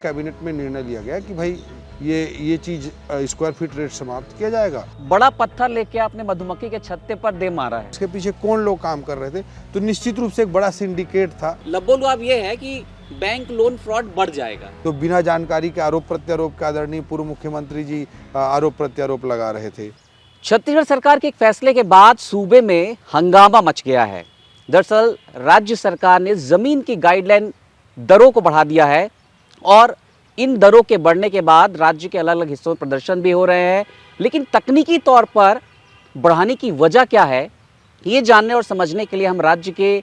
Cabinet में निर्णय लिया गया कि भाई ये चीज स्क्वायर फीट रेट समाप्त किया जाएगा। बड़ा पत्थर लेके आपने मधुमक्खी के छत्ते पर दे मारा है। इसके पीछे कौन लोग काम कर रहे थे? तो निश्चित रूप से एक बड़ा सिंडिकेट था। लबोलुआब ये है कि बैंक लोन फ्रॉड बढ़ जाएगा। तो बिना जानकारी के आरोप प्रत्यारोप के आदरणीय पूर्व मुख्यमंत्री जी आरोप प्रत्यारोप लगा रहे थे। छत्तीसगढ़ सरकार के एक फैसले के बाद सूबे में हंगामा मच गया है। दरअसल राज्य सरकार ने जमीन की गाइडलाइन दरों को बढ़ा दिया है और इन दरों के बढ़ने के बाद राज्य के अलग अलग हिस्सों में प्रदर्शन भी हो रहे हैं। लेकिन तकनीकी तौर पर बढ़ाने की वजह क्या है, ये जानने और समझने के लिए हम राज्य के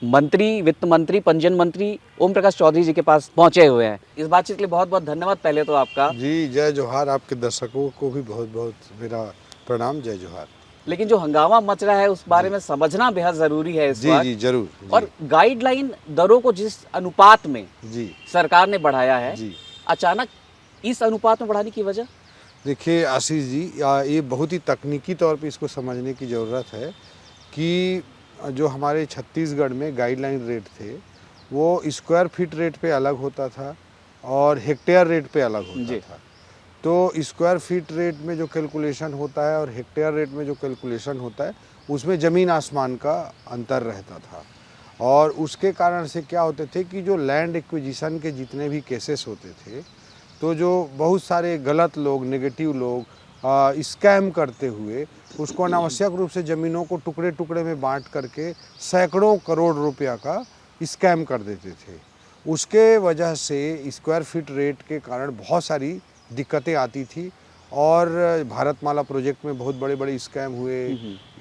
मंत्री, वित्त मंत्री, पंजीयन मंत्री ओम प्रकाश चौधरी जी के पास पहुंचे हुए हैं। इस बातचीत के लिए बहुत बहुत धन्यवाद पहले तो आपका। जी जय जोहार। आपके दर्शकों को भी बहुत बहुत मेरा प्रणाम, जय जोहार। लेकिन जो हंगामा मच रहा है उस बारे में समझना बेहद जरूरी है इस जी वक्त। जी जरूर जी। और गाइडलाइन दरों को जिस अनुपात में जी सरकार ने बढ़ाया है, जी अचानक इस अनुपात में बढ़ाने की वजह? देखिए आशीष जी, ये बहुत ही तकनीकी तौर पे इसको समझने की ज़रूरत है कि जो हमारे छत्तीसगढ़ में गाइडलाइन रेट थे वो स्क्वायर फीट रेट पे अलग होता था और हेक्टेयर रेट पे अलग होता था। तो स्क्वायर फीट रेट में जो कैलकुलेशन होता है और हेक्टेयर रेट में जो कैलकुलेशन होता है उसमें ज़मीन आसमान का अंतर रहता था। और उसके कारण से क्या होते थे कि जो लैंड एक्विजिशन के जितने भी केसेस होते थे तो जो बहुत सारे गलत लोग, नेगेटिव लोग स्कैम करते हुए उसको अनावश्यक रूप से ज़मीनों को टुकड़े टुकड़े में बांट करके सैकड़ों करोड़ रुपया का स्कैम कर देते थे। उसके वजह से स्क्वायर फीट रेट के कारण बहुत सारी दिक्कतें आती थी और भारतमाला प्रोजेक्ट में बहुत बड़े बड़े स्कैम हुए।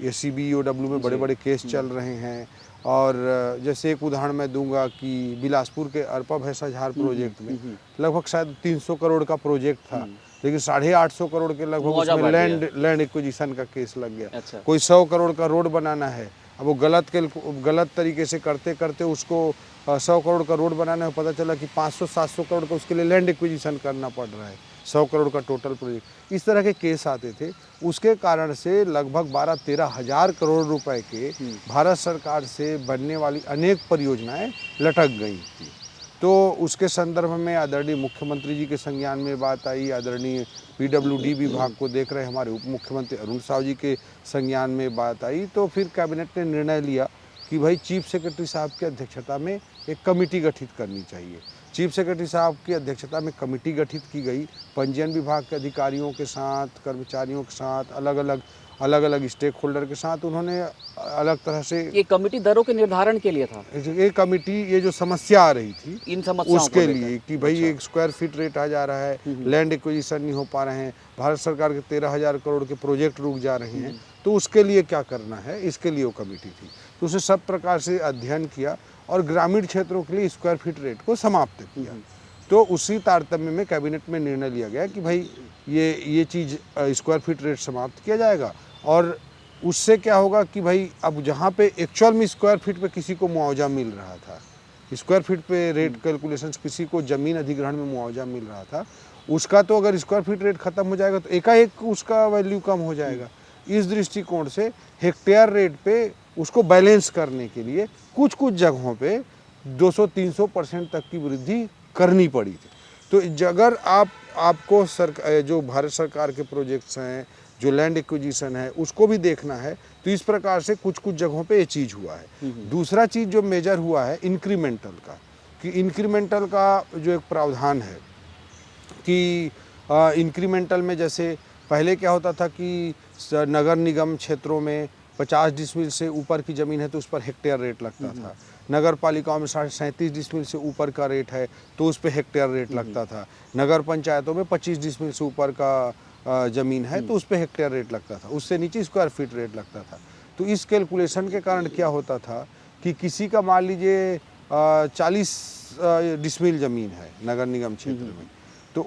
ये CBOW में बड़े बड़े केस चल रहे हैं। और जैसे एक उदाहरण मैं दूंगा कि बिलासपुर के अरपा भैंसा झार प्रोजेक्ट में लगभग शायद 300 करोड़ का प्रोजेक्ट था, लेकिन 850 करोड़ के लगभग उसमें लैंड एक्विजिशन का केस लग गया। अच्छा। कोई 100 करोड़ का रोड बनाना है, अब वो गलत तरीके से करते करते उसको 100 करोड़ का रोड बनाना है, पता चला कि 500-700 करोड़ का उसके लिए लैंड एक्विजिशन करना पड़ रहा है। 100 करोड़ का टोटल प्रोजेक्ट, इस तरह के केस आते थे। उसके कारण से लगभग 12-13 हज़ार करोड़ रुपए के भारत सरकार से बनने वाली अनेक परियोजनाएं लटक गई थी। तो उसके संदर्भ में आदरणीय मुख्यमंत्री जी के संज्ञान में बात आई, आदरणीय PWD विभाग को देख रहे हमारे उप मुख्यमंत्री अरुण साव जी के संज्ञान में बात आई। तो फिर कैबिनेट ने निर्णय लिया कि भाई चीफ सेक्रेटरी साहब की अध्यक्षता में एक कमेटी गठित करनी चाहिए। चीफ सेक्रेटरी साहब की अध्यक्षता में कमेटी गठित की गई। पंजीयन विभाग के अधिकारियों के साथ, कर्मचारियों के साथ, अलग अलग स्टेक होल्डर के साथ उन्होंने अलग तरह से ये कमेटी दरों के निर्धारण के लिए था। ये कमेटी, ये जो समस्या आ रही थी इन समस्याओं उसके लिए कि भाई एक स्क्वायर फीट रेट आ जा रहा है, लैंड एक्विजिशन नहीं हो पा रहे हैं, भारत सरकार के 13,000 करोड़ के प्रोजेक्ट रुक जा रहे हैं, तो उसके लिए क्या करना है, इसके लिए वो कमेटी थी। तो उसने सब प्रकार से अध्ययन किया और ग्रामीण क्षेत्रों के लिए स्क्वायर फीट रेट को समाप्त किया। तो उसी तारतम्य में कैबिनेट में निर्णय लिया गया कि भाई ये चीज़ स्क्वायर फीट रेट समाप्त किया जाएगा। और उससे क्या होगा कि भाई अब जहाँ पे एक्चुअल में स्क्वायर फीट पे किसी को मुआवजा मिल रहा था, स्क्वायर फीट पे रेट कैलकुलेशन किसी को ज़मीन अधिग्रहण में मुआवजा मिल रहा था, उसका तो अगर स्क्वायर फीट रेट ख़त्म हो जाएगा तो एकाएक उसका वैल्यू कम हो जाएगा। इस दृष्टिकोण से हेक्टेयर रेट पे उसको बैलेंस करने के लिए कुछ जगहों पे 200-300% तक की वृद्धि करनी पड़ी थी। तो अगर आपको जो भारत सरकार के प्रोजेक्ट्स हैं, जो लैंड एक्विजिशन है, उसको भी देखना है, तो इस प्रकार से कुछ जगहों पे ये चीज़ हुआ है। दूसरा चीज़ जो मेजर हुआ है इंक्रीमेंटल का, कि इंक्रीमेंटल का जो एक प्रावधान है कि इंक्रीमेंटल में जैसे पहले क्या होता था कि नगर निगम क्षेत्रों में 50 डिसमिल से ऊपर की ज़मीन है तो उस पर हेक्टेयर रेट लगता था। नगर पालिकाओं में 37 डिसमिल से ऊपर का रेट है तो उस पर हेक्टेयर रेट लगता था। नगर पंचायतों में 25 डिसमिल से ऊपर का ज़मीन है तो उस पर हेक्टेयर रेट लगता था, उससे नीचे स्क्वायर फीट रेट लगता था। तो इस कैलकुलेशन के कारण क्या होता था कि किसी का मान लीजिए 40 डिसमिल ज़मीन है नगर निगम क्षेत्र में, तो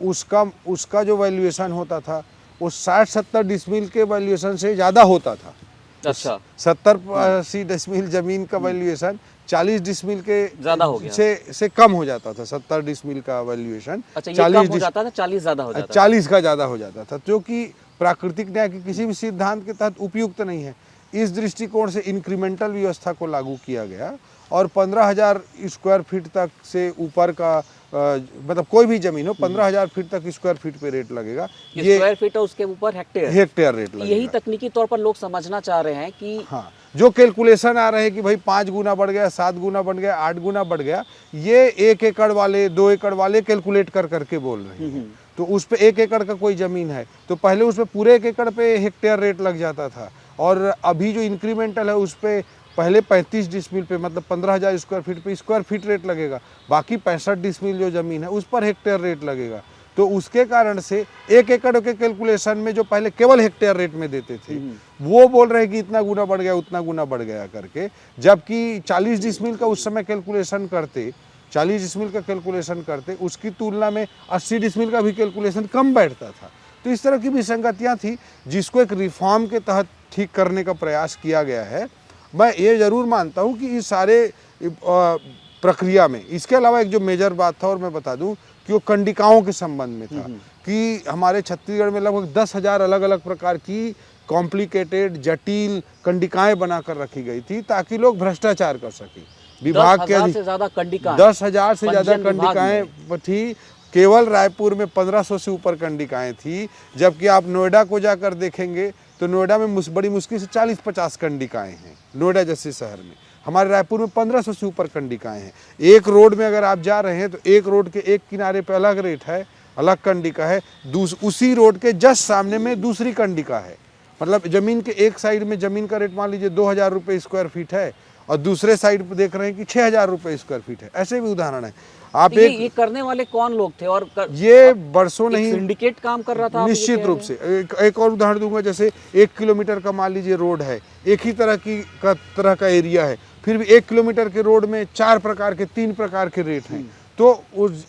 उसका जो वैल्यूएशन होता था वो 60-70 डिसमिल के वैल्यूएशन से ज़्यादा होता था। अच्छा। 70-80 डिसमिल जमीन का वैल्यूएशन 40 डिसमिल के ज्यादा हो गया से कम हो जाता था। 70 डिसमिल का वैल्यूएशन 40 हो जाता था, 40 ज्यादा हो जाता था। 40 का ज़्यादा हो जाता था, जो कि प्राकृतिक न्याय के किसी भी सिद्धांत के तहत उपयुक्त नहीं है। इस दृष्टिकोण से इंक्रीमेंटल व्यवस्था को लागू किया गया और 15,000 स्क्वायर फीट तक से ऊपर का मतलब कोई भी जमीन हो 15,000 फीट तक स्क्वायर फीट पे रेट लगेगा। ये स्क्वायर फीट है, उसके ऊपर हेक्टेयर रेट लगेगा। यही तकनीकी तौर पर लोग समझना चाह रहे हैं कि हाँ, जो कैलकुलेशन आ रहे हैं कि भाई 5 गुना बढ़ गया, 7 गुना बढ़ गया, 8 गुना बढ़ गया, ये 1 एकड़ वाले 2 एकड़ वाले कैलकुलेट कर करके बोल रहे हैं। तो उस पे 1 एकड़ का कोई जमीन है तो पहले उस पे पूरे 1 एकड़ पे हेक्टेयर रेट लग जाता था, और अभी जो इंक्रीमेंटल है उस पे पहले 35 डिसमिल पे मतलब 15,000 स्क्वायर फीट पे स्क्वायर फीट रेट लगेगा, बाकी 65 डिसमिल जो जमीन है उस पर हेक्टेयर रेट लगेगा। तो उसके कारण से 1 एकड़ के कैलकुलेशन में जो पहले केवल हेक्टेयर रेट में देते थे वो बोल रहे हैं कि इतना गुना बढ़ गया, उतना गुना बढ़ गया करके, जबकि 40 डिसमिल का उस समय कैलकुलेशन करते, 40 डिसमिल का कैलकुलेशन करते, उसकी तुलना में 80 डिसमिल का भी कैलकुलेशन कम बैठता था। तो इस तरह की विसंगतियां थी जिसको एक रिफॉर्म के तहत ठीक करने का प्रयास किया गया है। मैं ये जरूर मानता हूँ कि इस सारे प्रक्रिया में इसके अलावा एक जो मेजर बात था, और मैं बता दूं कि वो कंडिकाओं के संबंध में था कि हमारे छत्तीसगढ़ में लगभग 10,000 अलग अलग प्रकार की कॉम्प्लिकेटेड जटिल कंडिकाएं बनाकर रखी गई थी ताकि लोग भ्रष्टाचार कर सकें। विभाग के 10,000 से ज्यादा कंडिकाएं, 10,000 से ज्यादा पंजीयन विभाग कंडिकाएं थी। केवल रायपुर में 1500 से ऊपर कंडिकाएं थी, जबकि आप नोएडा को जाकर देखेंगे तो नोएडा में बड़ी मुश्किल से 40-50 कंडिकाएं हैं नोएडा जैसे शहर में। हमारे रायपुर में 1500 से ऊपर कंडिकाएं हैं। एक रोड में अगर आप जा रहे हैं तो एक रोड के एक किनारे पे अलग रेट है, अलग कंडिका है, उसी रोड के जस्ट सामने में दूसरी कंडिका है। मतलब जमीन के एक साइड में जमीन का रेट मान लीजिए 2,000 रुपये स्क्वायर फीट है और दूसरे साइड पे देख रहे हैं कि 6,000 रुपये स्क्वायर फीट है। ऐसे भी उदाहरण है। आप ये करने वाले कौन लोग थे और ये बरसों नहीं सिंडिकेट काम कर रहा था निश्चित रूप से। एक और उदाहरण दूंगा, जैसे 1 किलोमीटर का मान लीजिए रोड है, एक ही तरह का एरिया है, फिर भी 1 किलोमीटर के रोड में 4 प्रकार के 3 प्रकार के रेट हैं। तो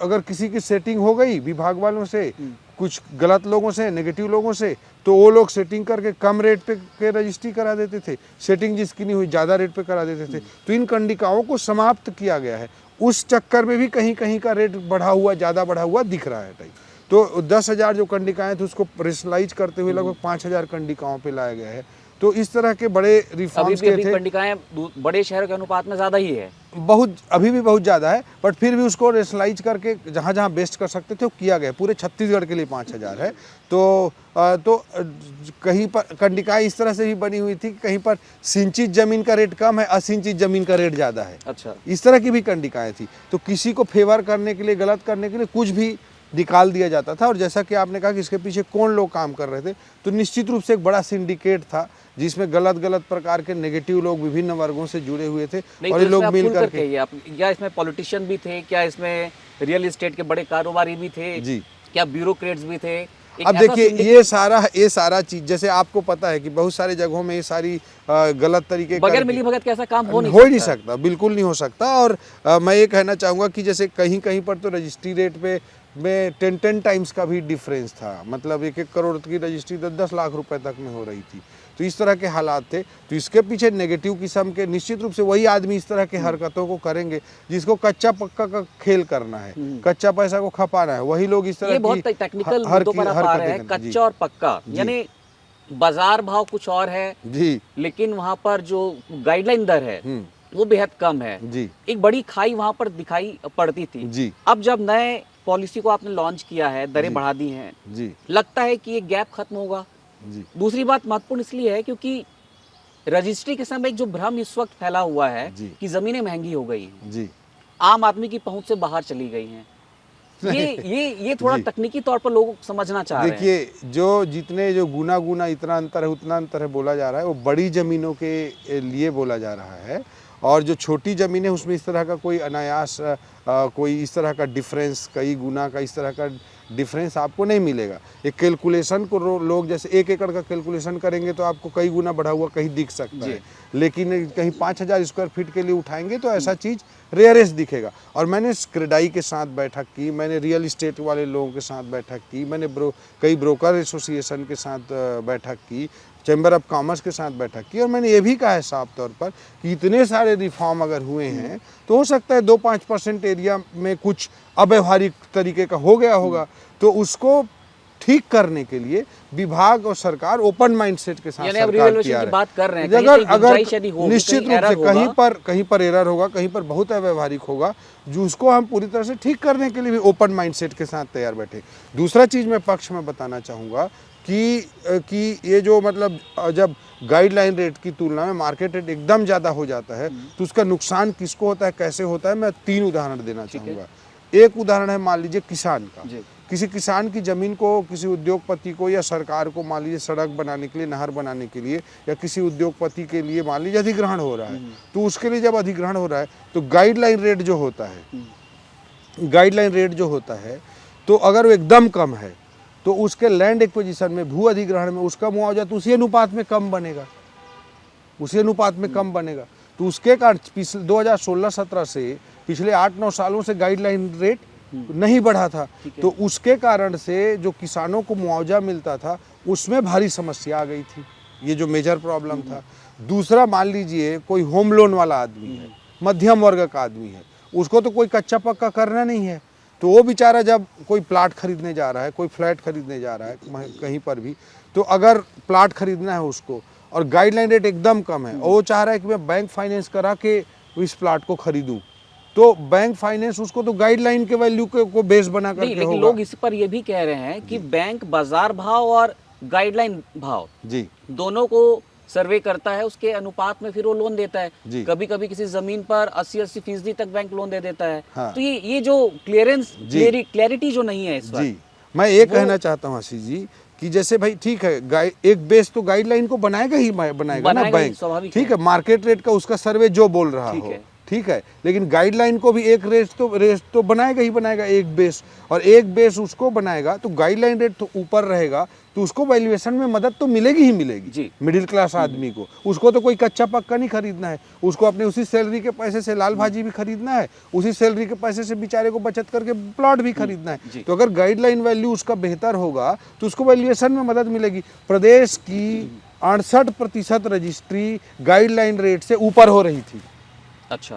अगर किसी की सेटिंग हो गई विभाग वालों से, कुछ गलत लोगों से, नेगेटिव लोगों से, तो वो लोग सेटिंग करके कम रेट पे के रजिस्ट्री करा देते थे, सेटिंग जिसकी नहीं हुई ज़्यादा रेट पे करा देते थे। तो इन कंडिकाओं को समाप्त किया गया है। उस चक्कर में भी कहीं कहीं का रेट बढ़ा हुआ, ज़्यादा बढ़ा हुआ दिख रहा है टाइप। तो 10,000 जो कंडिकाएं थी उसको रेशनलाइज करते हुए लगभग 5,000 कंडिकाओं पे लाया गया है। तो इस तरह के बड़े रिफॉर्म्स के थे। कंडिकाएं बड़े शहरों के अनुपात में ज़्यादा ही है, अभी भी बहुत ज़्यादा है, बट फिर भी उसको रेशनलाइज करके जहाँ जहाँ बेस्ट कर सकते थे वो किया गया। पूरे छत्तीसगढ़ के लिए 5,000 है। तो कहीं पर कंडिकाएं इस तरह से भी बनी हुई थी कि कहीं पर सिंचित जमीन का रेट कम है, असिंचित जमीन का रेट ज़्यादा है। अच्छा, इस तरह की भी कंडिकाएं थी। तो किसी को फेवर करने के लिए, गलत करने के लिए कुछ भी निकाल दिया जाता था। और जैसा कि आपने कहा कि इसके पीछे कौन लोग काम कर रहे थे, तो निश्चित रूप से एक बड़ा सिंडिकेट था जिसमें गलत प्रकार के नेगेटिव लोग विभिन्न वर्गों से जुड़े हुए थे। और ये लोग मिल करके, क्या इसमें पॉलिटिशियन भी थे, क्या इसमें रियल एस्टेट के बड़े कारोबारी भी थे जी, क्या ब्यूरोक्रेट्स भी थे? अब देखिए ये सारा चीज, जैसे आपको पता है कि बहुत सारे जगहों में ये सारी गलत तरीके बगैर मिली भगत के ऐसा काम हो नहीं सकता, बिल्कुल नहीं हो सकता। और मैं ये कहना चाहूँगा कि जैसे कहीं कहीं पर तो रजिस्ट्री रेट पे में 10 टाइम्स का भी डिफरेंस था। मतलब 1-1 करोड़ की रजिस्ट्री 10 लाख रुपए तक में हो रही थी। तो इस तरह के हालात थे। तो इसके पीछे नेगेटिव किस्म के, निश्चित रूप से वही आदमी इस तरह के हरकतों को करेंगे जिसको कच्चा पक्का का खेल करना है, कच्चा पैसा को खपाना है, वही लोग इस तरह ये बहुत टेक्निकल मुद्दों पर आप आ रहे हैं। कच्चा और पक्का यानी बाजार भाव कुछ और है जी, लेकिन वहाँ पर जो गाइडलाइन दर है वो बेहद कम है जी। एक बड़ी खाई वहाँ पर दिखाई पड़ती थी जी। अब जब नए पॉलिसी को आपने लॉन्च किया है, दरें बढ़ा दी हैं जी, लगता है कि ये गैप खत्म होगा जी। दूसरी बात महत्वपूर्ण इसलिए है क्योंकि रजिस्ट्री के समय एक जो भ्रम इस वक्त फैला हुआ है कि जमीनें महंगी हो गई हैं जी, आम आदमी की पहुंच से बाहर चली गई हैं। ये थोड़ा तकनीकी तौर पर लोग समझना चाह रहे हैं। देखिए जो गुना इतना अंतर है, उतना अंतर है बोला जा रहा है, वो बड़ी जमीनों के लिए बोला जा रहा है। और जो छोटी ज़मीन है उसमें इस तरह का कोई अनायास कोई इस तरह का डिफरेंस, कई गुना का इस तरह का डिफरेंस आपको नहीं मिलेगा। एक कैलकुलेशन को लोग जैसे 1 एकड़ का कैलकुलेशन करेंगे तो आपको कई गुना बढ़ा हुआ कहीं दिख सकता है, लेकिन कहीं 5,000 स्क्वायर फीट के लिए उठाएंगे तो ऐसा चीज़ रेयरेस्ट दिखेगा। और मैंने क्रेडाई के साथ बैठक की, मैंने रियल इस्टेट वाले लोगों के साथ बैठक की, मैंने कई ब्रोकर एसोसिएशन के साथ बैठक की, चैम्बर ऑफ कॉमर्स के साथ बैठक की, और मैंने ये भी कहा है साफ तौर पर कि इतने सारे रिफॉर्म अगर हुए हैं तो हो सकता है 2-5% एरिया में कुछ अव्यवहारिक तरीके का हो गया होगा, तो उसको ठीक करने के लिए विभाग और सरकार ओपन माइंडसेट के साथ यानी अब सरकार रिवैल्यूएशन किया की है। बात कर रहे हैं, अगर कहीं अगर गुंजाइश यदि होगी, निश्चित कहीं रूप से error होगा। कहीं पर एरर होगा, कहीं पर बहुत अव्यवहारिक होगा, जो उसको हम पूरी तरह से ठीक करने के लिए भी ओपन माइंडसेट के साथ तैयार बैठे। दूसरा चीज़ मैं पक्ष में बताना चाहूँगा कि ये जो मतलब जब गाइडलाइन रेट की तुलना में मार्केट रेट एकदम ज़्यादा हो जाता है तो उसका नुकसान किसको होता है, कैसे होता है, मैं 3 उदाहरण देना चाहूँगा। एक उदाहरण है मान लीजिए किसान का। किसी किसान की ज़मीन को किसी उद्योगपति को या सरकार को मान लीजिए सड़क बनाने के लिए, नहर बनाने के लिए, या किसी उद्योगपति के लिए मान लीजिए अधिग्रहण हो रहा है, तो उसके लिए जब अधिग्रहण हो रहा है तो गाइडलाइन रेट जो होता है तो अगर वो एकदम कम है तो उसके लैंड एक्विजिशन में, भू अधिग्रहण में उसका मुआवजा तो उसी अनुपात में कम बनेगा। तो उसके कारण 2016-17 से पिछले 8-9 सालों से गाइडलाइन रेट नहीं बढ़ा था, तो उसके कारण से जो किसानों को मुआवजा मिलता था उसमें भारी समस्या आ गई थी। ये जो मेजर प्रॉब्लम था। दूसरा, मान लीजिए कोई होम लोन वाला आदमी है, मध्यम वर्ग का आदमी है, उसको तो कोई कच्चा पक्का करना नहीं है, तो वो बेचारा जब कोई प्लाट खरीदने जा रहा है, कोई फ्लैट खरीदने जा रहा है कहीं पर भी, तो अगर प्लाट खरीदना है उसको और गाइडलाइन रेट एकदम कम है और वो चाह रहा है कि मैं बैंक फाइनेंस करा के इस प्लाट को खरीदूं, तो बैंक फाइनेंस उसको तो गाइडलाइन के वैल्यू को बेस बना करके होगा। लेकिन लोग इस पर ये भी कह रहे हैं कि बैंक बाजार भाव और गाइडलाइन भाव जी दोनों को सर्वे करता है, उसके अनुपात में फिर वो लोन देता है। कभी कभी किसी जमीन पर 80-80% तक बैंक लोन दे देता है। हाँ। तो ये जो क्लैरिटी जो नहीं है इस पर, जी, मैं ये कहना चाहता हूँ आशीष जी कि जैसे भाई ठीक है, एक बेस तो गाइडलाइन को बनाएगा ना बैंक, स्वाभाविक ठीक है, मार्केट रेट का उसका सर्वे जो बोल रहा हो, ठीक है, लेकिन गाइडलाइन को भी एक रेट तो बनाएगा एक बेस, और एक बेस उसको बनाएगा तो गाइडलाइन रेट तो ऊपर रहेगा, तो उसको वैल्यूएशन में मदद तो मिलेगी ही मिलेगी। मिडिल क्लास आदमी को, उसको तो कोई कच्चा पक्का नहीं खरीदना है, उसको अपने उसी सैलरी के पैसे से लाल भाजी भी खरीदना है, उसी सैलरी के पैसे से बेचारे को बचत करके प्लॉट भी खरीदना है। तो अगर गाइडलाइन वैल्यू उसका बेहतर होगा तो उसको वैल्यूएशन में मदद मिलेगी। प्रदेश की 68% रजिस्ट्री गाइडलाइन रेट से ऊपर हो रही थी। अच्छा,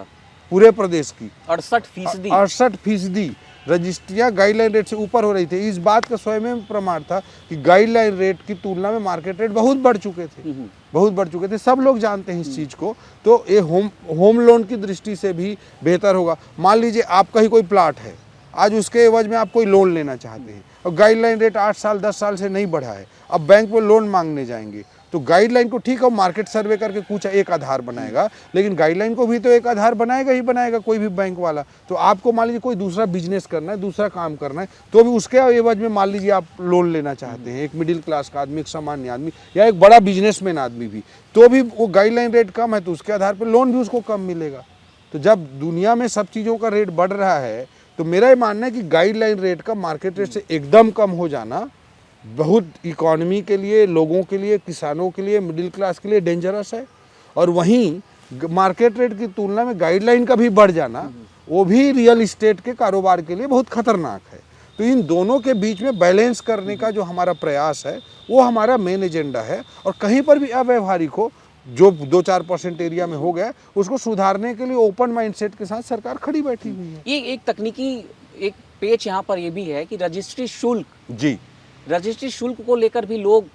पूरे प्रदेश की 68% रजिस्ट्रियां गाइडलाइन रेट से ऊपर हो रही थी। इस बात का स्वयं में प्रमाण था कि गाइडलाइन रेट की तुलना में मार्केट रेट बहुत बढ़ चुके थे। सब लोग जानते हैं इस चीज़ को। तो ये होम लोन की दृष्टि से भी बेहतर होगा। मान लीजिए आपका ही कोई प्लाट है, आज उसके एवज में आप कोई लोन लेना चाहते हैं और गाइडलाइन रेट 8 साल 10 साल से नहीं बढ़ा है, अब बैंक में लोन मांगने जाएंगे तो गाइडलाइन को ठीक है मार्केट सर्वे करके कुछ एक आधार बनाएगा, लेकिन गाइडलाइन को भी तो एक आधार बनाएगा कोई भी बैंक वाला। तो आपको मान लीजिए कोई दूसरा बिजनेस करना है, दूसरा काम करना है, तो भी उसके एवज में मान लीजिए आप लोन लेना चाहते हैं, एक मिडिल क्लास का आदमी, एक सामान्य आदमी या एक बड़ा बिजनेसमैन आदमी भी, तो भी वो गाइडलाइन रेट कम है तो उसके आधार पर लोन भी उसको कम मिलेगा। तो जब दुनिया में सब चीज़ों का रेट बढ़ रहा है तो मेरा ये मानना है कि गाइडलाइन रेट का मार्केट रेट से एकदम कम हो जाना बहुत इकोनॉमी के लिए, लोगों के लिए, किसानों के लिए, मिडिल क्लास के लिए डेंजरस है। और वहीं मार्केट रेट की तुलना में गाइडलाइन का भी बढ़ जाना वो भी रियल इस्टेट के कारोबार के लिए बहुत खतरनाक है। तो इन दोनों के बीच में बैलेंस करने का जो हमारा प्रयास है वो हमारा मेन एजेंडा है। और कहीं पर भी अव्यवहारिक हो, जो 2-4% एरिया में हो गया, उसको सुधारने के लिए ओपन माइंडसेट के साथ सरकार खड़ी बैठी हुई है। ये एक तकनीकी एक पेच यहाँ पर ये भी है कि रजिस्ट्री शुल्क को लेकर भी लोग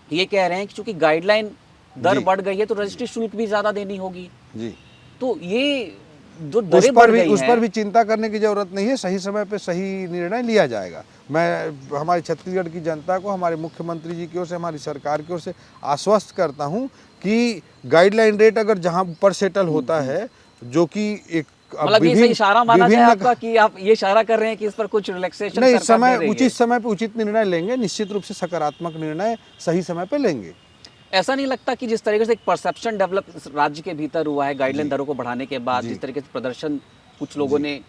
ये कह रहे हैं कि चूंकि गाइडलाइन दर बढ़ गई है तो रजिस्ट्री शुल्क भी ज्यादा देनी होगी। जी, तो ये जो दरें बढ़ गई हैं, उस पर भी चिंता करने की जरूरत नहीं है। सही समय पे सही निर्णय लिया जाएगा। मैं हमारी छत्तीसगढ़ की जनता को, हमारे मुख्यमंत्री जी की ओर से, हमारी सरकार की ओर से आश्वस्त करता हूँ कि गाइडलाइन रेट अगर जहाँ पर सेटल होता है, जो कि एक मतलब ये इशारा माना जाए आपका कि आप ये इशारा कर रहे हैं कि इस पर कुछ रिलैक्सेशन नहीं, उचित समय पे उचित निर्णय लेंगे, निश्चित रूप से सकारात्मक निर्णय सही समय पे लेंगे। ऐसा नहीं लगता कि जिस तरीके से एक परसेप्शन डेवलप राज्य के भीतर हुआ है गाइडलाइन दरों को बढ़ाने के बाद, जिस तरीके से प्रदर्शन कुछ लोगों ने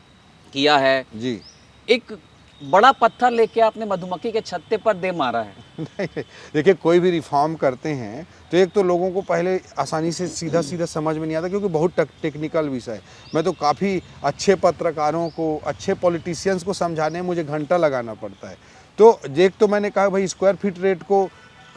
किया है, जी, एक बड़ा पत्थर लेके आपने मधुमक्खी के छत्ते पर दे मारा है? नहीं, देखिए कोई भी रिफॉर्म करते हैं तो एक तो लोगों को पहले आसानी से सीधा समझ में नहीं आता, क्योंकि बहुत टेक्निकल विषय है। मैं तो काफ़ी अच्छे पत्रकारों को, अच्छे पॉलिटिशियंस को समझाने में मुझे घंटा लगाना पड़ता है। तो एक तो मैंने कहा भाई स्क्वायर फीट रेट को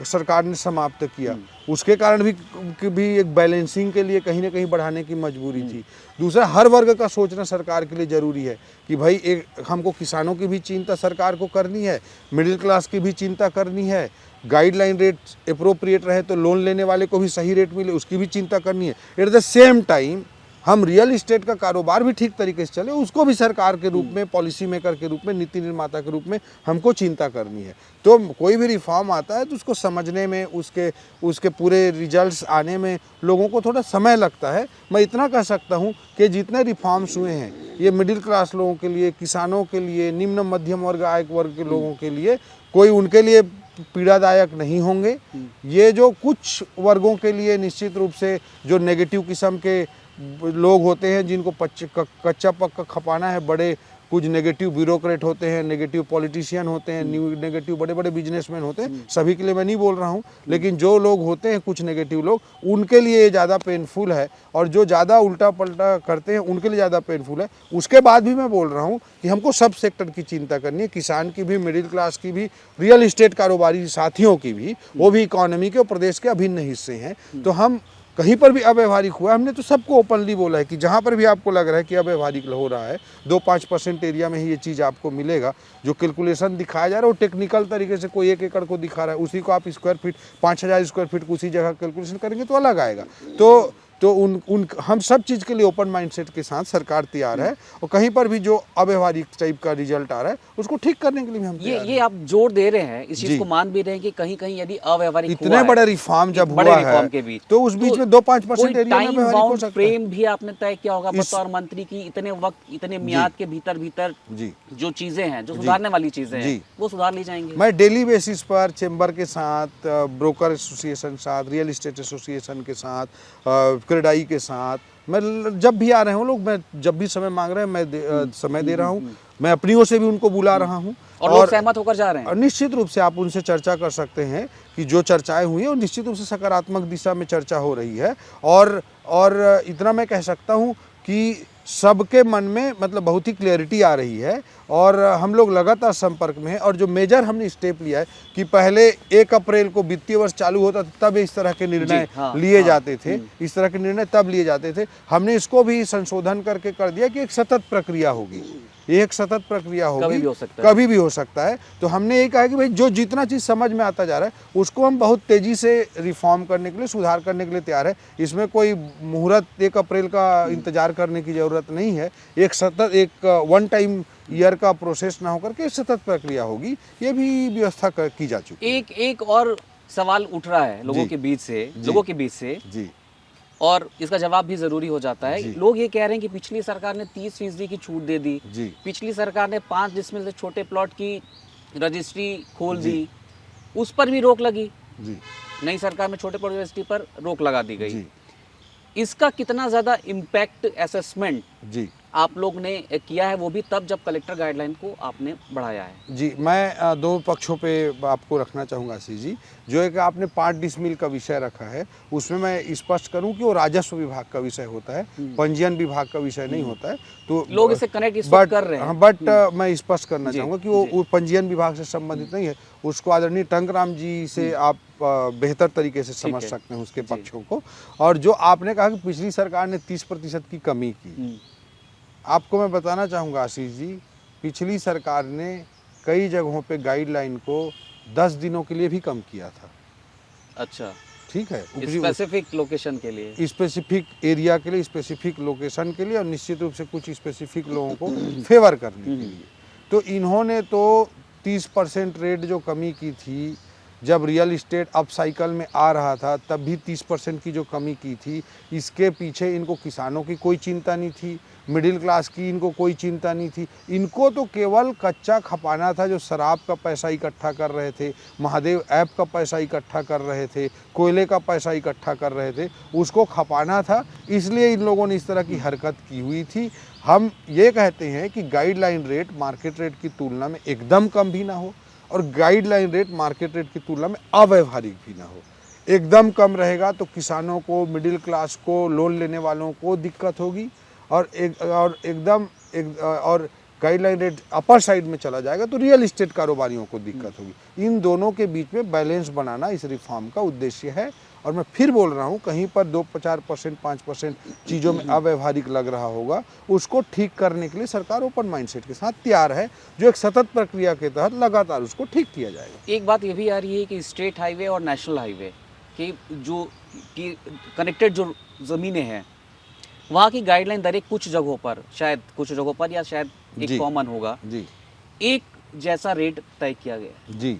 सरकार ने समाप्त किया, उसके कारण भी एक बैलेंसिंग के लिए कहीं ना कहीं बढ़ाने की मजबूरी थी। दूसरा, हर वर्ग का सोचना सरकार के लिए ज़रूरी है कि भाई एक हमको किसानों की भी चिंता सरकार को करनी है, मिडिल क्लास की भी चिंता करनी है, गाइडलाइन रेट अप्रोप्रिएट रहे तो लोन लेने वाले को भी सही रेट मिले उसकी भी चिंता करनी है। एट द सेम टाइम हम रियल इस्टेट का कारोबार भी ठीक तरीके से चले उसको भी सरकार के रूप में, पॉलिसी मेकर के रूप में, नीति निर्माता के रूप में हमको चिंता करनी है। तो कोई भी रिफॉर्म आता है तो उसको समझने में, उसके पूरे रिजल्ट्स आने में लोगों को थोड़ा समय लगता है। मैं इतना कह सकता हूँ कि जितने रिफॉर्म्स हुए हैं ये मिडिल क्लास लोगों के लिए, किसानों के लिए, निम्न मध्यम वर्ग, आय वर्ग के लोगों के लिए कोई उनके लिए पीड़ादायक नहीं होंगे। ये जो कुछ वर्गों के लिए निश्चित रूप से जो नेगेटिव किस्म के लोग होते हैं जिनको कच्चा पक्का खपाना है, बड़े कुछ नेगेटिव ब्यूरोक्रेट होते हैं, नेगेटिव पॉलिटिशियन होते हैं, नेगेटिव बड़े बड़े बिजनेसमैन होते हैं, सभी के लिए मैं नहीं बोल रहा हूँ, लेकिन जो लोग होते हैं कुछ नेगेटिव लोग, उनके लिए ये ज़्यादा पेनफुल है और जो ज़्यादा उल्टा पल्टा करते हैं उनके लिए ज़्यादा पेनफुल है। उसके बाद भी मैं बोल रहा हूँ कि हमको सब सेक्टर की चिंता करनी है, किसान की भी, मिडिल क्लास की भी, रियल इस्टेट कारोबारी साथियों की भी, वो भी इकोनॉमी के और प्रदेश के अभिन्न हिस्से हैं। तो हम कहीं पर भी अव्यवहारिक हुआ, हमने तो सबको ओपनली बोला है कि जहाँ पर भी आपको लग रहा है कि अव्यवहारिक हो रहा है, 2-5% एरिया में ही ये चीज़ आपको मिलेगा। जो कैलकुलेशन दिखाया जा रहा है वो टेक्निकल तरीके से कोई 1 एकड़ को दिखा रहा है, उसी को आप स्क्वायर फीट 5000 स्क्वायर फीट को उसी जगह कैलकुलेशन करेंगे तो अलग आएगा। तो हम सब चीज़ के लिए ओपन माइंडसेट के साथ सरकार तैयार है और कहीं पर भी जो अव्यवहारिक टाइप का रिजल्ट आ रहा है उसको ठीक करने के लिए भी हम तैयार हैं। ये आप जोर दे रहे हैं, इस चीज को मान भी रहे हैं कि कहीं कहीं यदि अव्यवहारिक इतने बड़े रिफॉर्म जब हुआ है तो उस बीच में 2-5% एरिया में अव्यवहारिक हो सकता है। फ्रेम भी आपने तय किया होगा बतौर मंत्री की, इतने वक्त, इतने मियाद के भीतर भीतर जो चीजें हैं, जो सुधारने वाली चीजें हैं, वो सुधार ली जाएंगी। मैं डेली बेसिस पर चेंबर के साथ, ब्रोकर एसोसिएशन के साथ, रियल इस्टेट एसोसिएशन के साथ, क्रेडाई के साथ, मैं जब भी आ रहे हैं लोग, मैं जब भी समय मांग रहे हैं मैं समय दे रहा हूँ, मैं अपनी ओर से भी उनको बुला रहा हूँ और लोग सहमत होकर जा रहे हैं। निश्चित रूप से आप उनसे चर्चा कर सकते हैं कि जो चर्चाएं हुई है और निश्चित रूप से सकारात्मक दिशा में चर्चा हो रही है। और इतना मैं कह सकता हूँ कि सबके मन में मतलब बहुत ही क्लैरिटी आ रही है और हम लोग लगातार संपर्क में हैं। और जो मेजर हमने स्टेप लिया है कि पहले 1 अप्रैल को वित्तीय वर्ष चालू होता था तब इस तरह के निर्णय लिए जाते थे, इस तरह के निर्णय तब लिए जाते थे, हमने इसको भी संशोधन करके कर दिया कि एक सतत प्रक्रिया होगी, एक सतत प्रक्रिया होगी, कभी भी हो सकता है। तो हमने ये कहा कि भाई जो जितना चीज़ समझ में आता जा रहा है उसको हम बहुत तेज़ी से रिफॉर्म करने के लिए, सुधार करने के लिए तैयार है। इसमें कोई मुहूर्त 1 अप्रैल का इंतजार करने की ज़रूरत नहीं है। एक सतत, एक वन टाइम ईयर का प्रोसेस ना होकर के सतत प्रक्रिया होगी, ये भी व्यवस्था की जा चुकी है। एक और सवाल उठ रहा है लोगों के बीच से जी, और इसका जवाब भी जरूरी हो जाता है। लोग ये कह रहे हैं कि पिछली सरकार ने 30% की छूट दे दी, पिछली सरकार ने 5 डिसमिल से छोटे प्लॉट की रजिस्ट्री खोल दी, उस पर भी रोक लगी। नई सरकार में छोटे प्लॉट रजिस्ट्री पर रोक लगा दी गई। इसका कितना ज्यादा इम्पैक्ट असेसमेंट आप लोग ने किया है, वो भी तब जब कलेक्टर गाइडलाइन को आपने बढ़ाया है? जी, मैं 2 पक्षों पे आपको रखना चाहूँगा आशीष जी। जो है कि आपने 5 डिसमिल का विषय रखा है, उसमें मैं स्पष्ट करूं कि वो राजस्व विभाग का विषय होता है, पंजीयन विभाग का विषय नहीं होता है। तो लोग इसे कनेक्ट इस वक्त कर रहे हैं। बट मैं स्पष्ट करना चाहूँगा कि वो पंजीयन विभाग से संबंधित नहीं है। उसको आदरणीय टंकराम जी से आप बेहतर तरीके से समझ सकते हैं उसके पक्षों को। और जो आपने कहा कि पिछली सरकार ने 30% की कमी की, आपको मैं बताना चाहूँगा आशीष जी, पिछली सरकार ने कई जगहों पे गाइडलाइन को 10 दिनों के लिए भी कम किया था। अच्छा, ठीक है, स्पेसिफिक लोकेशन के लिए, स्पेसिफिक एरिया के लिए, स्पेसिफिक लोकेशन के लिए और निश्चित रूप से कुछ स्पेसिफिक लोगों को फेवर करने के लिए। तो इन्होंने तो 30% रेट जो कमी की थी, जब रियल इस्टेट अप साइकिल में आ रहा था तब भी 30% की जो कमी की थी, इसके पीछे इनको किसानों की कोई चिंता नहीं थी, मिडिल क्लास की इनको कोई चिंता नहीं थी। इनको तो केवल कच्चा खपाना था, जो शराब का पैसा इकट्ठा कर रहे थे, महादेव ऐप का पैसा इकट्ठा कर रहे थे, कोयले का पैसा इकट्ठा कर रहे थे, उसको खपाना था। इसलिए इन लोगों ने इस तरह की हरकत की हुई थी। हम ये कहते हैं कि गाइडलाइन रेट मार्केट रेट की तुलना में एकदम कम भी ना हो और गाइडलाइन रेट मार्केट रेट की तुलना में अव्यवहारिक भी ना हो। एकदम कम रहेगा तो किसानों को, मिडिल क्लास को, लोन लेने वालों को दिक्कत होगी और गाइडलाइन रेट अपर साइड में चला जाएगा तो रियल इस्टेट कारोबारियों को दिक्कत होगी। इन दोनों के बीच में बैलेंस बनाना इस रिफॉर्म का उद्देश्य है। और मैं फिर बोल रहा हूँ, कहीं पर 2-4%, 5% चीज़ों में अव्यवहारिक लग रहा होगा, उसको ठीक करने के लिए सरकार ओपन माइंडसेट के साथ तैयार है, जो एक सतत प्रक्रिया के तहत लगातार उसको ठीक किया जाएगा। एक बात ये भी आ रही है कि स्टेट हाईवे और नेशनल हाईवे की कनेक्टेड जो ज़मीनें हैं, वहाँ की गाइडलाइन दरें कुछ जगहों पर, शायद कुछ जगहों पर या शायद एक जी। कॉमन होगा, जी एक जैसा रेट तय किया गया जी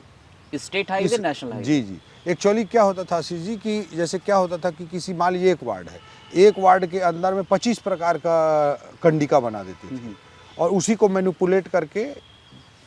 स्टेट हाईवे नेशनल हाईवे। जी जी एक्चुअली क्या होता था आशीष जी कि जैसे क्या होता था कि किसी मान लीजिए एक वार्ड है, एक वार्ड के अंदर में 25 प्रकार का कंडिका बना देती थी और उसी को मैनिपुलेट करके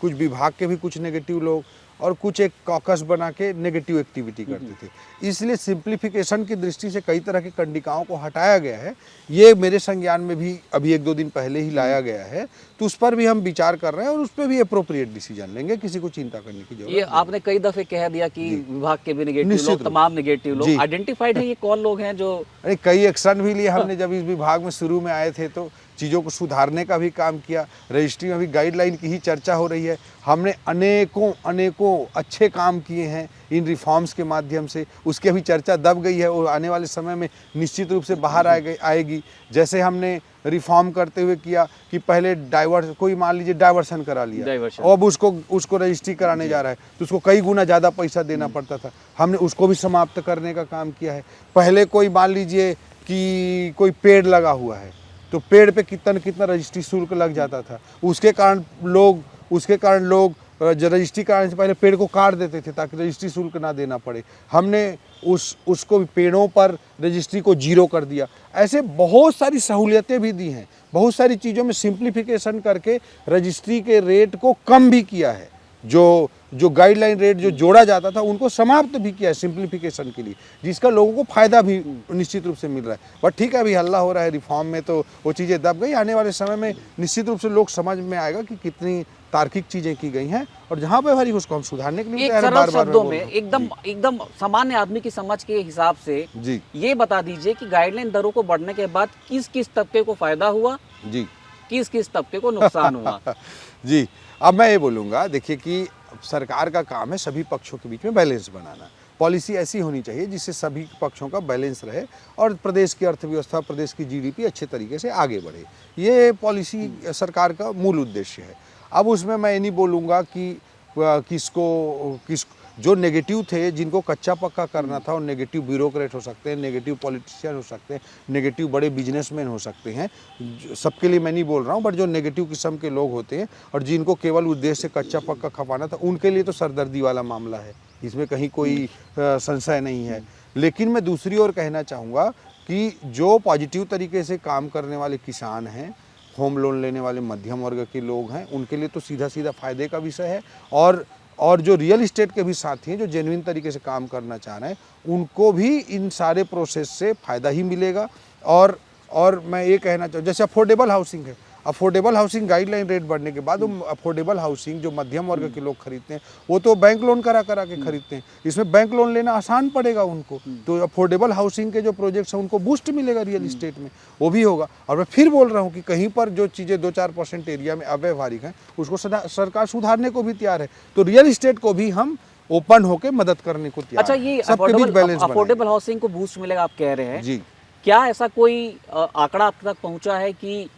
कुछ विभाग के भी कुछ नेगेटिव लोग और कुछ एक कॉकस बना के नेगेटिव एक्टिविटी करते थे। इसलिए सिंप्लीफिकेशन की दृष्टि से कई तरह की कंडिकाओं को हटाया गया है। ये मेरे संज्ञान में भी अभी 1-2 दिन पहले ही लाया गया है, तो उस पर भी हम विचार कर रहे हैं और उस पर भी अप्रोप्रिएट डिसीजन लेंगे, किसी को चिंता करने की जरूरत ये आपने कई दफे कह दिया कि विभाग के भी नेगेटिव निश्चित लोग, रूप तमाम नेगेटिव लोग जी। आइडेंटिफाइड हैं। ये कौन लोग हैं जो अरे कई एक्शन भी लिए हमने, जब इस विभाग में शुरू में आए थे तो चीज़ों को सुधारने का भी काम किया। रजिस्ट्री में भी गाइडलाइन की ही चर्चा हो रही है। हमने अनेकों अच्छे काम किए हैं इन रिफॉर्म्स के माध्यम से, उसकी अभी चर्चा दब गई है और आने वाले समय में निश्चित रूप से बाहर आएगी। जैसे हमने रिफॉर्म करते हुए किया कि पहले कोई मान लीजिए डाइवर्सन करा लिया, अब उसको रजिस्ट्री कराने जा रहा है तो उसको कई गुना ज़्यादा पैसा देना पड़ता था, हमने उसको भी समाप्त करने का काम किया है। पहले कोई मान लीजिए कि कोई पेड़ लगा हुआ है तो पेड़ पे कितना रजिस्ट्री शुल्क लग जाता था, उसके कारण लोग रजिस्ट्री कराने से पहले पेड़ को काट देते थे ताकि रजिस्ट्री शुल्क ना देना पड़े। हमने उसको पेड़ों पर रजिस्ट्री को जीरो कर दिया। ऐसे बहुत सारी सहूलियतें भी दी हैं, बहुत सारी चीज़ों में सिंप्लीफिकेशन करके रजिस्ट्री के रेट को कम भी किया है। जो गाइडलाइन रेट जो जोड़ा जाता था उनको समाप्त भी किया है सिंप्लीफिकेशन के लिए, जिसका लोगों को फायदा भी निश्चित रूप से मिल रहा है। बट ठीक है, अभी हल्ला हो रहा है रिफॉर्म में तो वो चीज़ें दब गई। आने वाले समय में निश्चित रूप से लोग समझ में आएगा कि कितनी तार्किक चीज़ें की गई हैं और जहाँ व्यवहारिक उसको हम सुधारने के लिए एक तैयार हैं। सरल बार-बार मैं शब्दों बोल में रहा हूँ। एकदम सामान्य आदमी की समझ के हिसाब से जी ये बता दीजिए कि गाइडलाइन दरों को बढ़ने के बाद किस किस तबके को फायदा हुआ, जी किस किस तबके को नुकसान हुआ। जी अब मैं ये बोलूँगा, देखिए कि सरकार का काम है सभी पक्षों के बीच में बैलेंस बनाना। पॉलिसी ऐसी होनी चाहिए जिससे सभी पक्षों का बैलेंस रहे और प्रदेश की अर्थव्यवस्था, प्रदेश की जीडीपी अच्छे तरीके से आगे बढ़े। ये पॉलिसी सरकार का मूल उद्देश्य है। अब उसमें मैं ये नहीं बोलूँगा कि जो नेगेटिव थे, जिनको कच्चा पक्का करना था, और नेगेटिव ब्यूरोक्रेट हो सकते हैं, नेगेटिव पॉलिटिशियन हो सकते हैं, नेगेटिव बड़े बिजनेसमैन हो सकते हैं, सबके लिए मैं नहीं बोल रहा हूँ, बट जो नेगेटिव किस्म के लोग होते हैं और जिनको केवल उद्देश्य से कच्चा पक्का खपाना था, उनके लिए तो सरदर्दी वाला मामला है, इसमें कहीं कोई संशय नहीं है। लेकिन मैं दूसरी ओर कहना चाहूँगा कि जो पॉजिटिव तरीके से काम करने वाले किसान हैं, होम लोन लेने वाले मध्यम वर्ग के लोग हैं, उनके लिए तो सीधा फायदे का विषय है। और जो रियल इस्टेट के भी साथी हैं, जो जेन्युइन तरीके से काम करना चाह रहे हैं, उनको भी इन सारे प्रोसेस से फ़ायदा ही मिलेगा। और मैं ये कहना चाहूँ, जैसे अफोर्डेबल हाउसिंग है, अफोर्डेबल हाउसिंग गाइडलाइन रेट बढ़ने के बाद वो अफोर्डेबल हाउसिंग जो मध्यम वर्ग के लोग खरीदते हैं, वो तो बैंक लोन करा के खरीदते हैं। इसमें बैंक लोन लेना आसान पड़ेगा उनको, तो अफोर्डेबल हाउसिंग के जो प्रोजेक्ट्स हैं उनको बूस्ट मिलेगा रियल इस्टेट में, वो भी होगा। और मैं फिर बोल रहा हूँ कि कहीं पर जो चीज़ें 2-4% एरिया में अव्यवहारिक हैं, उसको सरकार सुधारने को भी तैयार है। तो रियल इस्टेट को भी हम ओपन होकर मदद करने को तैयार। अच्छा, ये सबके बीच बैलेंस अफोर्डेबल हाउसिंग को बूस्ट मिलेगा आप कह रहे हैं जी। क्या ऐसा कोई आंकड़ा आप तक पहुंचा है कि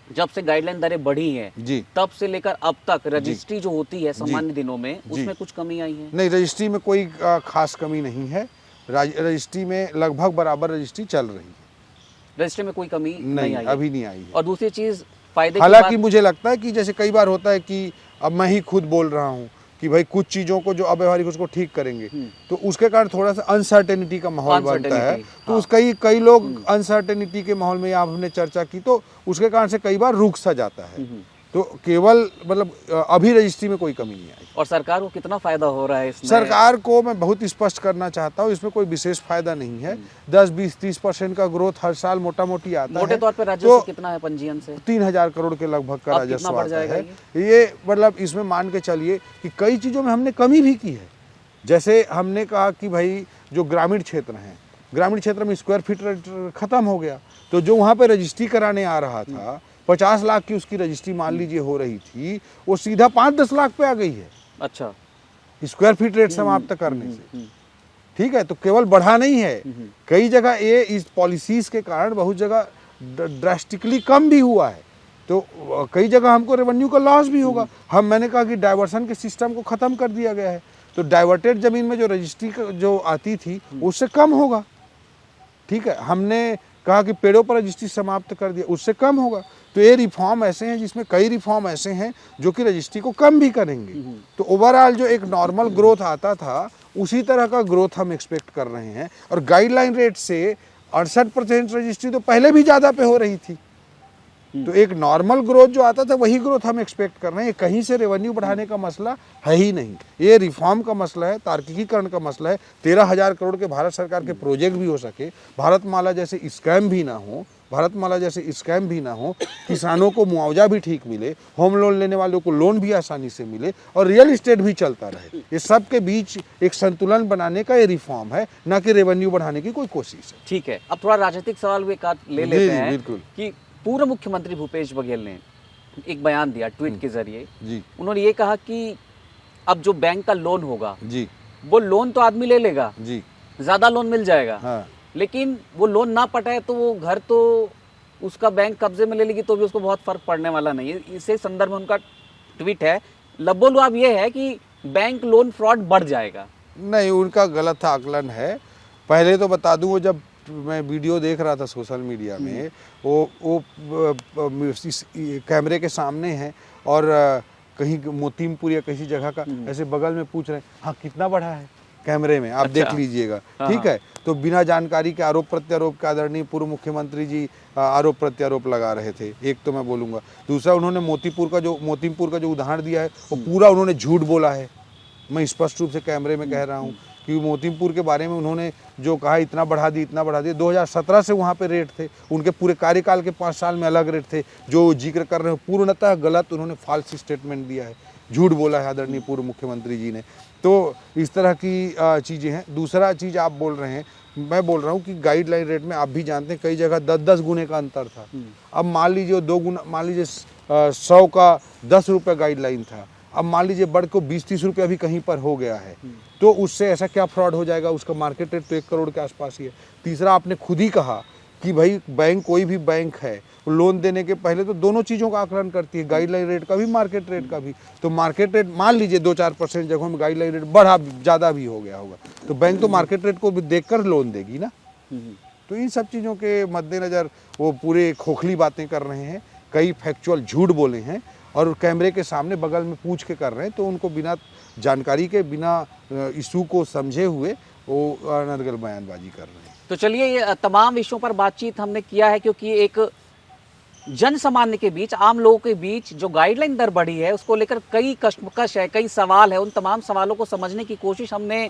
जब से गाइडलाइन दरें बढ़ी हैं जी, तब से लेकर अब तक रजिस्ट्री जो होती है सामान्य दिनों में, उसमें कुछ कमी आई है? नहीं, रजिस्ट्री में कोई खास कमी नहीं है। रजिस्ट्री में लगभग बराबर रजिस्ट्री चल रही है, रजिस्ट्री में कोई कमी नहीं आई है। अभी नहीं आई है। और दूसरी चीज फायदे की हालांकि बात, मुझे लगता है कि जैसे कई बार होता है कि अब मैं ही खुद बोल रहा हूँ कि भाई कुछ चीज़ों को जो अव्यवहारिक उसको ठीक करेंगे, तो उसके कारण थोड़ा सा अनसर्टेनिटी का माहौल बनता है। तो उस कई लोग अनसर्टेनिटी के माहौल में, यहाँ हमने चर्चा की, तो उसके कारण से कई बार रुक सा जाता है। तो केवल मतलब अभी रजिस्ट्री में कोई कमी नहीं आई। और सरकार को कितना फायदा हो रहा है इसमें? सरकार को मैं बहुत स्पष्ट करना चाहता हूँ, इसमें कोई विशेष फायदा नहीं है। 10-20-30% का ग्रोथ हर साल मोटा मोटी आता है। मोटे तौर पर राजस्व कितना है पंजीयन से? 3,000 करोड़ के लगभग का राजस्व आता है। ये ये मतलब इसमें मान के चलिए कि कई चीज़ों में हमने कमी भी की है। जैसे हमने कहा कि भाई जो ग्रामीण क्षेत्र हैं, ग्रामीण क्षेत्र में स्क्वायर फीट रेट खत्म हो गया, तो जो वहाँ पे रजिस्ट्री कराने आ रहा था 50 लाख की उसकी रजिस्ट्री मान लीजिए हो रही थी, वो सीधा 5-10 लाख पे आ गई है अच्छा, स्क्वायर फीट रेट समाप्त करने से। ठीक है, तो केवल बढ़ा नहीं है, कई जगह ये इस पॉलिसीज के कारण बहुत जगह ड्रास्टिकली कम भी हुआ है। तो कई जगह हमको रेवेन्यू का लॉस भी होगा। मैंने कहा कि डाइवर्सन के सिस्टम को ख़त्म कर दिया गया है, तो डाइवर्टेड ज़मीन में जो रजिस्ट्री जो आती थी उससे कम होगा। ठीक है, हमने कहा कि पेड़ों पर रजिस्ट्री समाप्त कर दिया, उससे कम होगा। तो ये रिफॉर्म ऐसे हैं जिसमें कई रिफॉर्म ऐसे हैं जो कि रजिस्ट्री को कम भी करेंगे। तो ओवरऑल जो एक नॉर्मल ग्रोथ आता था उसी तरह का ग्रोथ हम एक्सपेक्ट कर रहे हैं। और गाइडलाइन रेट से 68% रजिस्ट्री तो पहले भी ज़्यादा पे हो रही थी। तो एक नॉर्मल ग्रोथ जो आता था वही ग्रोथ हम एक्सपेक्ट कर रहे हैं। कहीं से रेवेन्यू बढ़ाने का मसला है ही नहीं, ये रिफॉर्म का मसला है, तार्किकीकरण का मसला है। 13,000 करोड़ के भारत सरकार के प्रोजेक्ट भी हो सके, भारतमाला जैसे स्कैम भी ना हो, किसानों को मुआवजा भी ठीक मिले, होम लोन लेने वालों को लोन भी आसानी से मिले और रियल इस्टेट भी चलता रहे। ये सब के बीच एक संतुलन बनाने का ये रिफॉर्म है, ना कि रेवेन्यू बढ़ाने की कोई कोशिश है। ठीक है, अब थोड़ा राजनीतिक सवाल भी एक आध ले लेते हैं। बिल्कुल। कि पूर्व मुख्यमंत्री भूपेश बघेल ने एक बयान दिया ट्वीट के जरिए जी। उन्होंने ये कहा कि अब जो बैंक का लोन होगा जी, वो लोन तो आदमी ले लेगा जी, ज्यादा लोन मिल जाएगा, हाँ, लेकिन वो लोन ना पटाए तो वो घर तो उसका बैंक कब्जे में ले लेगी तो भी उसको बहुत फर्क पड़ने वाला नहीं है। इसे संदर्भ में उनका ट्वीट है। लबोलुआब ये है कि बैंक लोन फ्रॉड बढ़ जाएगा। नहीं, उनका गलत आकलन है। पहले तो बता दूं, वो जब मैं वीडियो देख रहा था सोशल मीडिया में, वो कैमरे के सामने है और कहीं मोतीमपुर या किसी जगह का ऐसे बगल में पूछ रहे हैं, हाँ कितना बढ़ा है, कैमरे में आप देख लीजिएगा। ठीक है, तो बिना जानकारी के आरोप प्रत्यारोप के आदरणीय पूर्व मुख्यमंत्री जी आरोप प्रत्यारोप लगा रहे थे। एक तो मैं बोलूँगा, दूसरा उन्होंने मोतीमपुर का जो उदाहरण दिया है वो पूरा उन्होंने झूठ बोला है। मैं स्पष्ट रूप से कैमरे में कह रहा हूँ कि मोतीमपुर के बारे में उन्होंने जो कहा इतना बढ़ा दी 2017 से वहाँ पे रेट थे, उनके पूरे कार्यकाल के 5 साल में अलग रेट थे। जो जिक्र कर रहे हो पूर्णतः गलत, उन्होंने फॉल्स स्टेटमेंट दिया है, झूठ बोला है आदरणीय पूर्व मुख्यमंत्री जी ने। तो इस तरह की चीज़ें हैं। दूसरा चीज़ आप बोल रहे हैं, मैं बोल रहा हूँ कि गाइडलाइन रेट में आप भी जानते हैं कई जगह 10-10 गुने का अंतर था। अब मान लीजिए 2 गुना, मान लीजिए 100 का 10 रुपये गाइडलाइन था, अब मान लीजिए बढ़ को 20-30 रुपये अभी कहीं पर हो गया है। तो उससे ऐसा क्या फ्रॉड हो जाएगा, उसका मार्केट रेट तो 1 करोड़ के आसपास ही है। तीसरा, आपने खुद ही कहा कि भाई बैंक, कोई भी बैंक है लोन देने के पहले तो दोनों चीज़ों का आकलन करती है, गाइडलाइन रेट का भी, मार्केट रेट का भी। तो मार्केट रेट मान लीजिए 2-4% जगहों में गाइडलाइन रेट बढ़ा ज़्यादा भी हो गया होगा, तो बैंक तो मार्केट रेट को भी देखकर लोन देगी ना। तो इन सब चीज़ों के मद्देनज़र वो पूरे खोखली बातें कर रहे हैं, कई फैक्चुअल झूठ बोले हैं और कैमरे के सामने बगल में पूछ के कर रहे हैं। तो उनको बिना जानकारी के, बिना इशू को समझे हुए वो अनर्गल बयानबाजी कर रहे हैं। तो चलिए, ये तमाम विषयों पर बातचीत हमने किया है क्योंकि एक जन सामान्य के बीच, आम लोगों के बीच जो गाइडलाइन दर बढ़ी है उसको लेकर कई कश्मकश है, कई सवाल है। उन तमाम सवालों को समझने की कोशिश हमने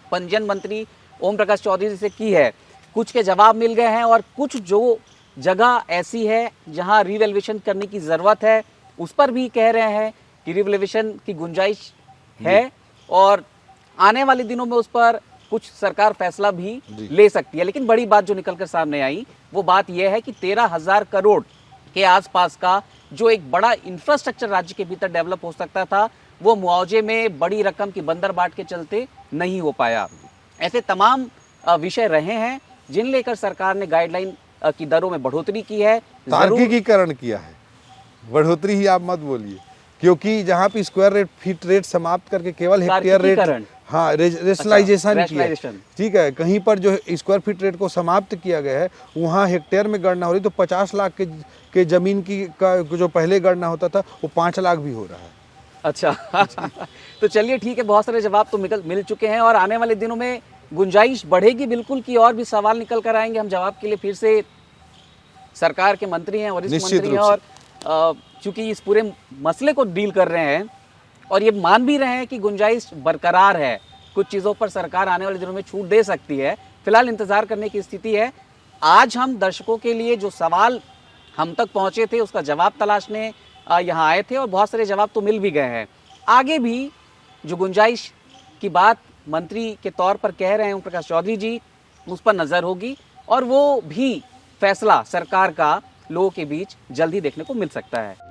पंजीयन मंत्री ओम प्रकाश चौधरी जी से की है। कुछ के जवाब मिल गए हैं और कुछ जो जगह ऐसी है जहां रिवैल्यूएशन करने की ज़रूरत है उस पर भी कह रहे हैं कि रिवैल्यूएशन की गुंजाइश है और आने वाले दिनों में उस पर कुछ सरकार फैसला भी ले सकती है। लेकिन बड़ी बात जो निकलकर सामने आई वो बात यह है कि 13,000 करोड़ के आसपास का जो एक बड़ा इंफ्रास्ट्रक्चर राज्य के भीतर डेवलप हो सकता था वो मुआवजे में बड़ी रकम की बंदर बाट के चलते नहीं हो पाया। ऐसे तमाम विषय रहे हैं जिन लेकर सरकार ने गाइडलाइन की दरों में बढ़ोतरी की है, तार्किकीकरण किया है। बढ़ोतरी ही आप मत बोलिए, क्योंकि जहाँ पे स्क्वायर रेट फीट रेट समाप्त करके केवल हेक्टेयर रेट, हाँ, रेशनलाइजेशन किया, ठीक है। कहीं पर जो स्क्वायर फीट रेट को समाप्त किया गया है वहाँ हेक्टेयर में गणना हो रही, तो 50 लाख के जमीन की का जो पहले गणना होता था वो 5 लाख भी हो रहा है। अच्छा तो चलिए ठीक है, बहुत सारे जवाब तो मिल चुके हैं और आने वाले दिनों में गुंजाइश बढ़ेगी बिल्कुल की और भी सवाल निकल कर आएंगे। हम जवाब के लिए फिर से सरकार के मंत्री हैं, वरिष्ठ मंत्री हैं और चूंकि इस पूरे मसले को डील कर रहे हैं और ये मान भी रहे हैं कि गुंजाइश बरकरार है, कुछ चीज़ों पर सरकार आने वाले दिनों में छूट दे सकती है। फिलहाल इंतजार करने की स्थिति है। आज हम दर्शकों के लिए जो सवाल हम तक पहुंचे थे उसका जवाब तलाशने यहाँ आए थे और बहुत सारे जवाब तो मिल भी गए हैं। आगे भी जो गुंजाइश की बात मंत्री के तौर पर कह रहे हैं ओम प्रकाश चौधरी जी, उस पर नज़र होगी और वो भी फैसला सरकार का लोगों के बीच जल्द ही देखने को मिल सकता है।